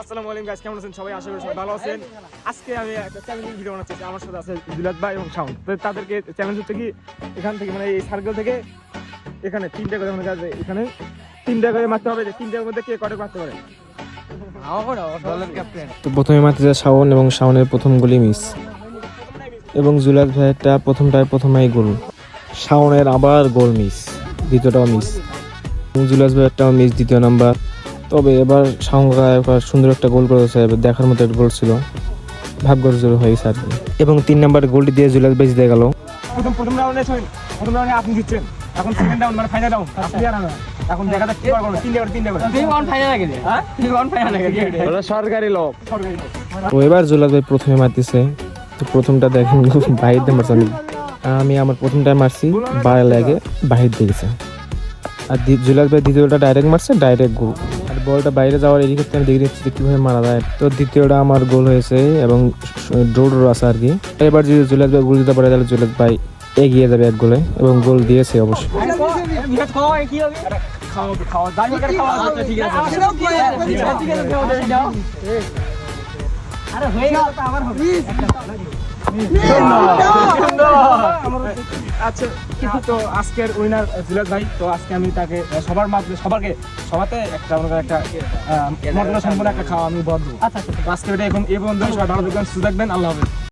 আসসালামু আলাইকুম গাইস, কেমন আছেন সবাই? আশা করি সবাই ভালো আছেন। আজকে আমি একটা চ্যালেঞ্জিং ভিডিও বানাচ্ছি। আমার সাথে আছে জুলাত ভাই এবং শাওন। তো তাদেরকে চ্যালেঞ্জ হচ্ছে কি, এখান থেকে মানে এই সার্কেল থেকে এখানে তিনটা করে মনে কাছে এখানে তিনটা করে মারতে হবে, যে তিনটার মধ্যে কে কটা মারতে পারে। তো প্রথমে মারতে যায় শাওন এবং শাওনের প্রথম গোলি মিস এবং জুলাত ভাইয়েরটা প্রথমেই গোল। শাওনের আবার গোল মিস, দ্বিতীয়টাও মিস এবং জুলাত ভাইয়েরটাও মিস দ্বিতীয় নাম্বার। তবে এবার শাওন সুন্দর একটা গোল করেছে, দেখার মতো একটা গোল ছিল, ভাগ্যের জোর হয়েছে আর কি। এবং 3 নাম্বার গোলটি দিয়ে জুলাত ভাই জিতে গেল। প্রথম রাউন্ডে আপনি জিতছেন, এখন সেকেন্ড রাউন্ড মানে ফাইনাল রাউন্ড আপনি আর আমি। এখন দেখা যাক কি পারবো না। তিনটা করে তুমি অন ফাইনাল লাগে রে হ্যাঁ তুমি অন ফাইনাল লাগে ওরা সরকারি লোক। তো এবার জুলাত ভাই প্রথমে মারতেছে। তো প্রথমটা দেখেন বাহির দিয়ে মারছে, আমি আমার প্রথমটা মারছি বাড়া লাগে বাহির দিয়ে গেছে। আর জুলাত ভাই দ্বিতীয়টা ডাইরেক্ট মারছে, ডাইরেক্ট গোল। আর বলটা বাইরে যাওয়ার এদিক থেকে আমি দেখে নিচ্ছি কীভাবে মারা যায়। তো দ্বিতীয়টা আমার গোল হয়েছে এবং ড্র আছে আর কি। এবার যদি জুলাত ভাই গোল দিতে পারে তাহলে জুলাত ভাই এগিয়ে যাবে এক গোলে এবং গোল দিয়েছে অবশ্যই। আচ্ছা, তো আজকের উইনার জুলাত ভাই। তো আজকে আমি তাকে সবাতে একটা মর্যাদা সম্পন্ন একটা খাওয়া আমি বদল। আজকে এটা এখন এই বন্ধু সবাই ভালো থাকবেন, সুস্থ থাকবেন। আল্লাহ হাফেজ।